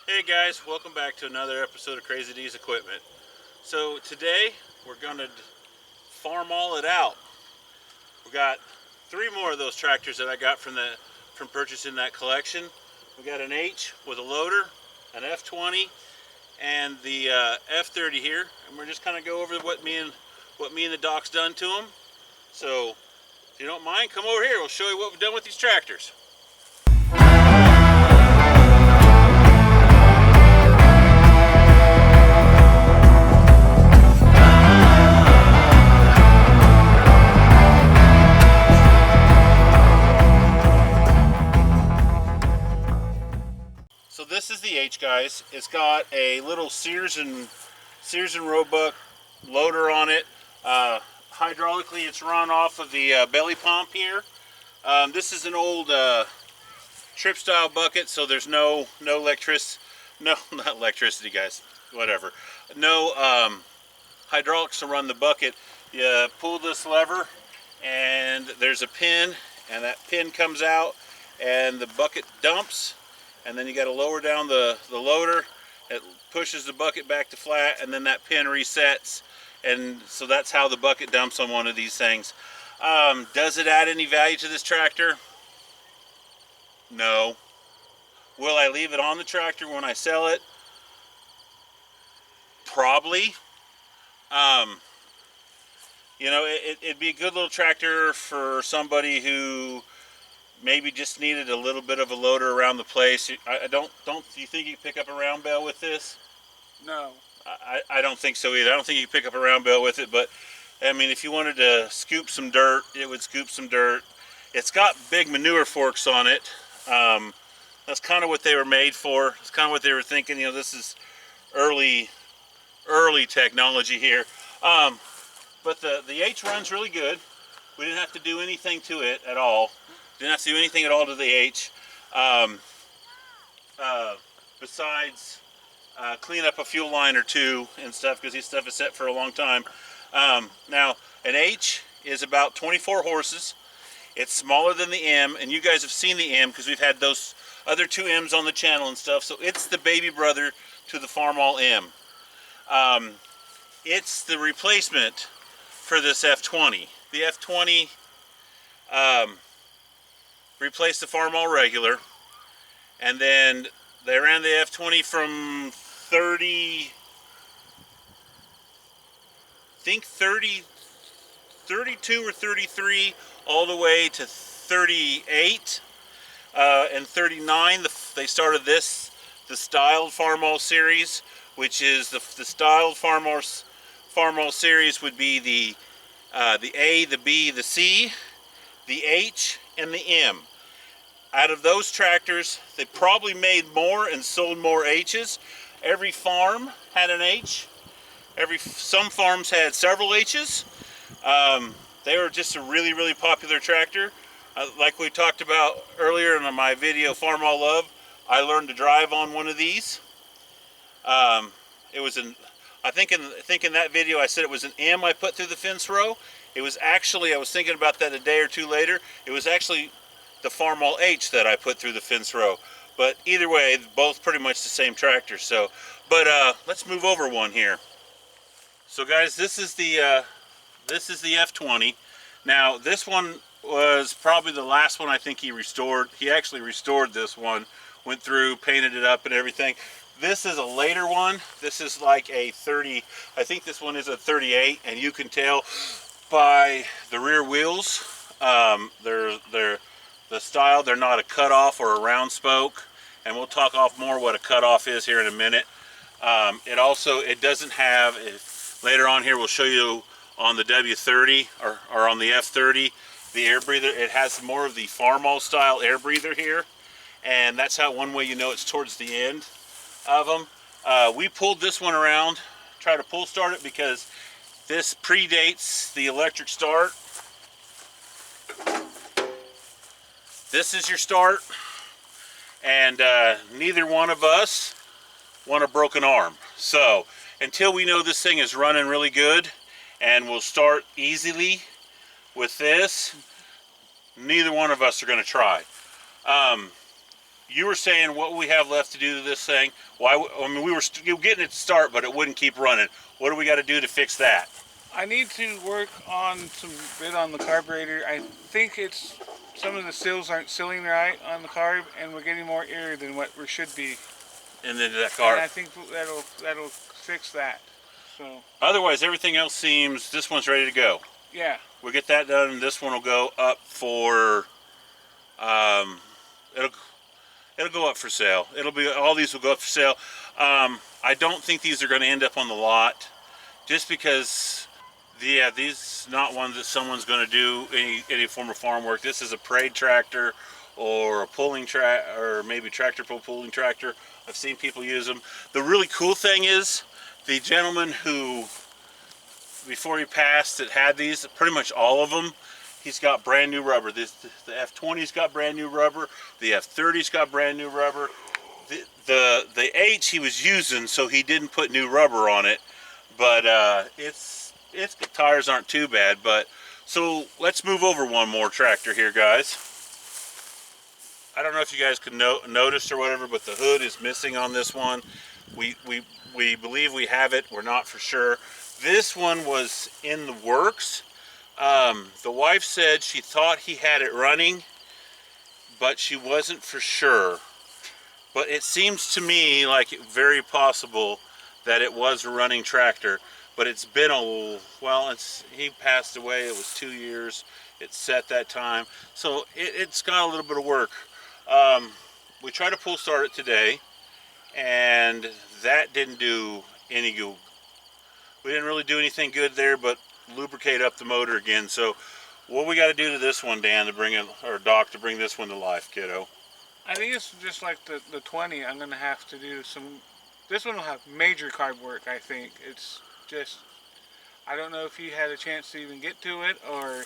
Hey guys, welcome back to another episode of Crazy D's Equipment. So today we're gonna Farmall it out. We got three more of those tractors that I got from purchasing that collection. We got an H with a loader, an F20, and the F30 here, and we're just kind of go over what me and the doc's done to them. So if you don't mind, come over here. We'll show you what we've done with these tractors. So this is the H, guys. It's got a little Sears and Roebuck loader on it. Hydraulically, it's run off of the belly pump here. This is an old trip style bucket, so there's no electricity. No, not electricity, guys. Whatever. No hydraulics to run the bucket. You pull this lever, and there's a pin, and that pin comes out, and the bucket dumps. And then you got to lower down the loader. It pushes the bucket back to flat, and then that pin resets, and so that's how the bucket dumps on one of these things. Does it add any value to this tractor? No. Will I leave it on the tractor when I sell it? Probably. You know, it'd be a good little tractor for somebody who maybe just needed a little bit of a loader around the place. Do you think you can pick up a round bale with this? No. I don't think so either. I don't think you can pick up a round bale with it, but I mean, if you wanted to scoop some dirt, it would scoop some dirt. It's got big manure forks on it. That's kind of what they were made for. It's kind of what they were thinking. You know, this is early technology here. But the H runs really good. We didn't have to do anything to it at all. Didn't have to do anything at all to the H, besides clean up a fuel line or two and stuff, because this stuff is set for a long time. Now, an H is about 24 horses. It's smaller than the M, and you guys have seen the M because we've had those other two M's on the channel and stuff, so it's the baby brother to the Farmall M. It's the replacement for this F20. The F20 replaced the Farmall regular, and then they ran the F20 from 32 or 33 all the way to 38 and 39. They started the styled Farmall series, which is the styled Farmall series would be the A, the B, the C, the H, and the M. Out of those tractors, they probably made more and sold more H's. Every farm had an H. Some farms had several H's. They were just a really popular tractor. Like we talked about earlier in my video, Farmall Love, I learned to drive on one of these. It was I think in that video I said it was an M I put through the fence row. It was actually, I was thinking about that a day or two later, it was actually the Farmall H that I put through the fence row. But either way, both pretty much the same tractor. So, but let's move over one here. So guys, this is the F20. Now this one was probably the last one I think he restored. He actually restored this one, went through, painted it up and everything. This is a later one. This is like a 30, I think this one is a 38, and you can tell by the rear wheels, they're the style. They're not a cutoff or a round spoke, and we'll talk off more what a cutoff is here in a minute. It doesn't have, later on here we'll show you on the W30 or on the F30, the air breather. It has more of the Farmall style air breather here, and that's how one way you know it's towards the end of them. We pulled this one around, try to pull start it, because this predates the electric start. This is your start, and neither one of us want a broken arm. So until we know this thing is running really good and will start easily with this, neither one of us are going to try. you were saying what we have left to do to this thing. Why? I mean, we were getting it to start, but it wouldn't keep running. What do we got to do to fix that? I need to work on some bit on the carburetor. I think it's some of the seals aren't sealing right on the carb, and we're getting more air than what we should be. And then that car. And I think that'll fix that. So. Otherwise, everything else seems. This one's ready to go. Yeah. We'll get that done, and this one will go up for. It'll go up for sale. It'll be all these will go up for sale. I don't think these are going to end up on the lot, just because. Yeah, these not ones that someone's going to do any form of farm work. This is a parade tractor or a pulling or maybe tractor pull pulling tractor. I've seen people use them. The really cool thing is the gentleman who, before he passed, that had these, pretty much all of them, he's got brand new rubber. The F20's got brand new rubber. The F30's got brand new rubber. The H he was using, so he didn't put new rubber on it, but its tires aren't too bad. But so let's move over one more tractor here, guys. I don't know if you guys could notice or whatever, but the hood is missing on this one. We believe we have it. We're not for sure. This one was in the works. The wife said she thought he had it running, but she wasn't for sure. But it seems to me like it very possible that it was a running tractor. But it's been he passed away. It was 2 years. It's set that time, so it's got a little bit of work. We tried to pull start it today, and that didn't do any good. We didn't really do anything good there, but lubricate up the motor again. So what we got to do to this one, Dan, to bring it, or Doc, to bring this one to life, kiddo? I think it's just like the 20. I'm going to have to do some. This one will have major carb work. I think it's just. I don't know if he had a chance to even get to it or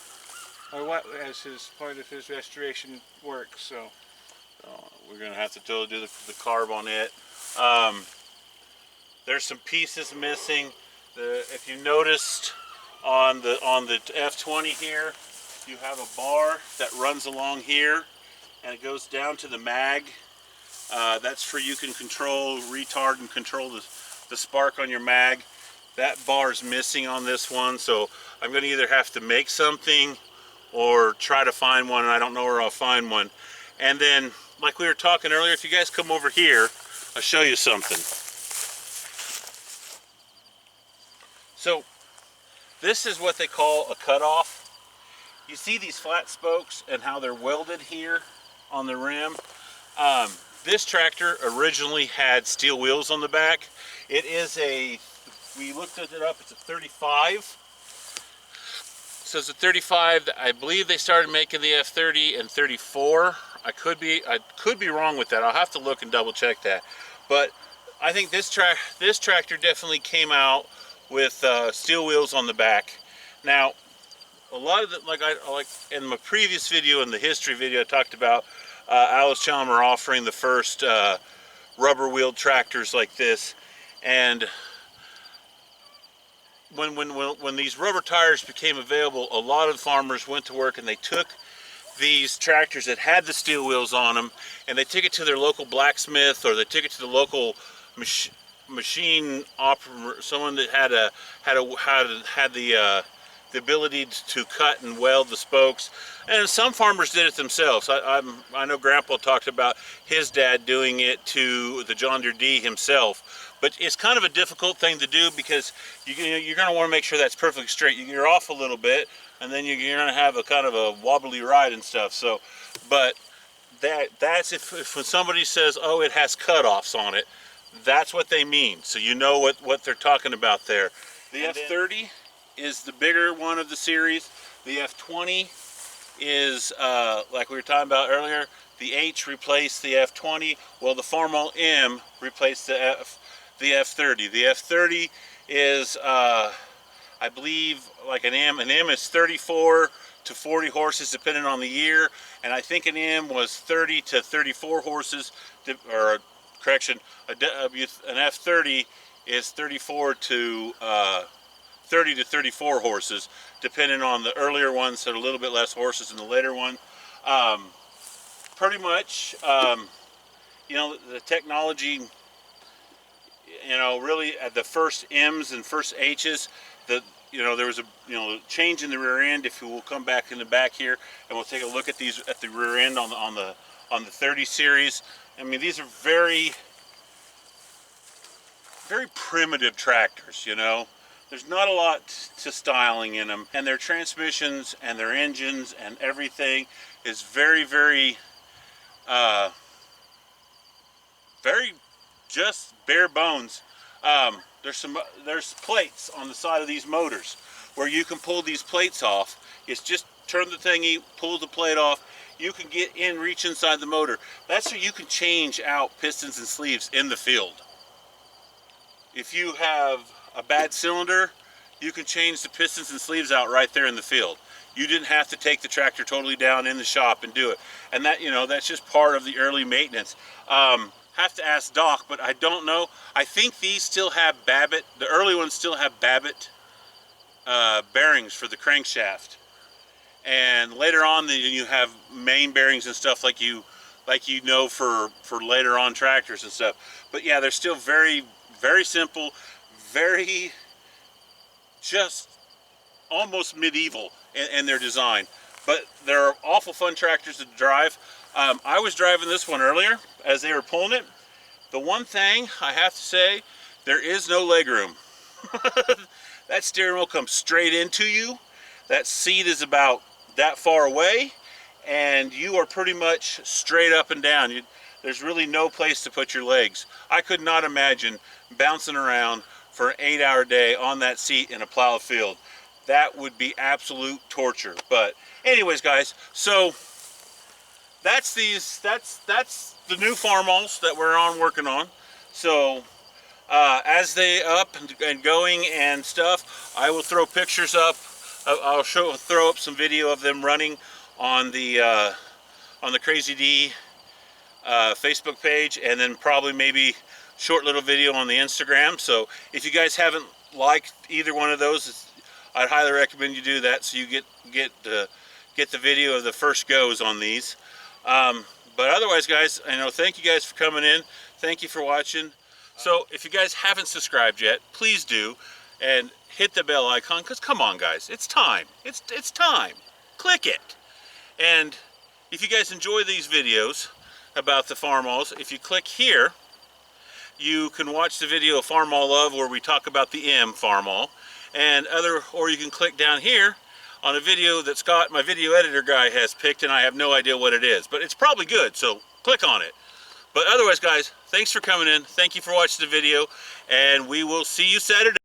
what as his part of his restoration work. So we're going to have to totally do the carb on it. There's some pieces missing. If you noticed on the F20 here, you have a bar that runs along here, and it goes down to the mag. That's for you can control retard and control the spark on your mag. That bar is missing on this one, so I'm going to either have to make something or try to find one, and I don't know where I'll find one. And then, like we were talking earlier, if you guys come over here, I'll show you something. So this is what they call a cutoff. You see these flat spokes and how they're welded here on the rim. This tractor originally had steel wheels on the back. It is we looked it up, it's a 35. So it's a 35. I believe they started making the F30 in 34. I could be wrong with that. I'll have to look and double check that. But I think this tractor definitely came out with steel wheels on the back. Now, a lot of the, like in my previous video, in the history video, I talked about Alice Chalmer offering the first rubber wheeled tractors like this. And when these rubber tires became available, a lot of farmers went to work and they took these tractors that had the steel wheels on them, and they took it to their local blacksmith, or they took it to the local machine operator, someone that had the ability to cut and weld the spokes. And some farmers did it themselves. I know Grandpa talked about his dad doing it to the John Deere D himself. But it's kind of a difficult thing to do because you're going to want to make sure that's perfectly straight. You're off a little bit, and then you're going to have a kind of a wobbly ride and stuff. So, but that's if when somebody says, "Oh, it has cutoffs on it," that's what they mean. So you know what they're talking about there. The F30 is the bigger one of the series. The F20 is like we were talking about earlier. The H replaced the F20. Well, the Farmall M replaced the F30. The F30 is, I believe, like an M. An M is 34 to 40 horses, depending on the year, and I think an M was 30 to 34 horses, or correction, an F30 is 34 to 30 to 34 horses, depending on the earlier ones, so a little bit less horses than the later one. Pretty much. you know, the technology, you know, really at the first M's and first H's, there was a change in the rear end. If we'll come back in the back here and we'll take a look at these at the rear end on the 30 series. I mean, these are very primitive tractors, you know. There's not a lot to styling in them, and their transmissions and their engines and everything is very just bare bones. There's plates on the side of these motors where you can pull these plates off. It's just turn the thingy, pull the plate off. You can get in, reach inside the motor. That's so you can change out pistons and sleeves in the field. If you have a bad cylinder, you can change the pistons and sleeves out right there in the field. You didn't have to take the tractor totally down in the shop and do it. And that, that's just part of the early maintenance. Have to ask Doc, but I don't know. I think these still have Babbitt. The early ones still have Babbitt bearings for the crankshaft. And later on, you have main bearings and stuff like you know for later on tractors and stuff. But yeah, they're still very simple, very just almost medieval in their design. But they're awful fun tractors to drive. I was driving this one earlier as they were pulling it. The one thing I have to say, there is no leg room. That steering wheel comes straight into you. That seat is about that far away, and you are pretty much straight up and down. There's really no place to put your legs. I could not imagine bouncing around for an 8-hour day on that seat in a plowed field. That would be absolute torture. But anyways, guys, so that's the new Farmalls that we're working on. So as they up and going and stuff, I will throw pictures up. I'll throw up some video of them running on the Crazy D Facebook page, and then probably maybe short little video on the Instagram. So if you guys haven't liked either one of those, I'd highly recommend you do that, so you get the video of the first goes on these. But otherwise, guys, thank you guys for coming in. Thank you for watching. So if you guys haven't subscribed yet, please do, and hit the bell icon, because come on, guys, it's time. It's time. Click it. And if you guys enjoy these videos about the Farmalls, if you click here, you can watch the video of Farmall Love where we talk about the M Farmall, or you can click down here on a video that Scott, my video editor guy, has picked, and I have no idea what it is, but it's probably good, so click on it. But otherwise, guys, thanks for coming in. Thank you for watching the video, and we will see you Saturday.